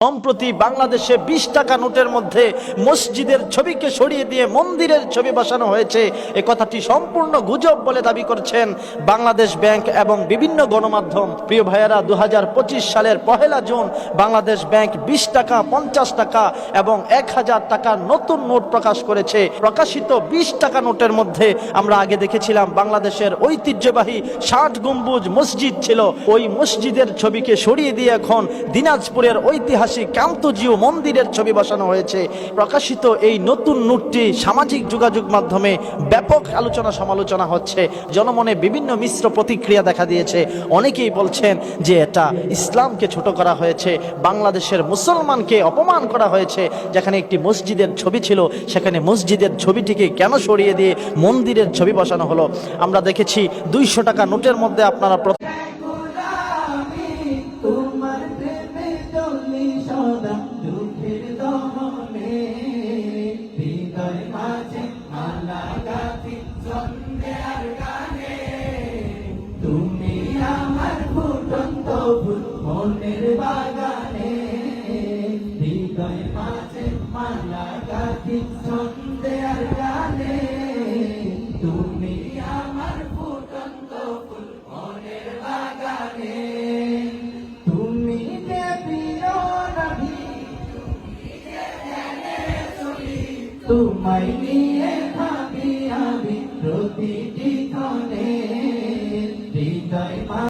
সম্প্রতি বাংলাদেশে 20 টাকা নোটের মধ্যে মসজিদের ছবিকে সরিয়ে দিয়ে মন্দিরের ছবি বসানো হয়েছে। এ কথাটি সম্পূর্ণ গুজব বলে দাবি করছেন বাংলাদেশ ব্যাংক এবং বিভিন্ন গণমাধ্যম। প্রিয় ভাইয়েরা, 2025 সালের 1 জুন বাংলাদেশ ব্যাংক 20 টাকা, 50 টাকা এবং 1000 টাকার নতুন নোট প্রকাশ করেছে। প্রকাশিত 20 টাকা নোটের মধ্যে আমরা আগে দেখেছিলাম বাংলাদেশের ঐতিহ্যবাহী 60 গম্বুজ মসজিদ ছিল। ওই মসজিদের ছবিকে সরিয়ে দিয়ে এখন দিনাজপুরের ঐতিহাসিক কান্তজিউ মন্দিরের ছবি বসানো হয়েছে। প্রকাশিত এই নতুন নোটটি সামাজিক যোগাযোগ মাধ্যমে ব্যাপক আলোচনা সমালোচনা হচ্ছে। জনমনে বিভিন্ন মিশ্র প্রতিক্রিয়া দেখা দিয়েছে। অনেকেই বলছেন যে এটা ইসলামকে ছোট করা হয়েছে, বাংলাদেশের মুসলমানকে অপমান করা হয়েছে। যেখানে একটি মসজিদের ছবি ছিল সেখানে মসজিদের ছবিটিকে কেন সরিয়ে দিয়ে মন্দিরের ছবি বসানো হলো? আমরা দেখেছি 200 টাকা নোটের মধ্যে আপনারা তুমি আমার ফুটন্ত ফুল মনের বাগানে, হৃদয় মাঝে মালা গাঁথি সন্ধ্যার গানে। তুমি আমার ফুটন্ত ফুল মনের বাগানে, তুমি যে প্রিয় নবী, তোমায় নিয়ে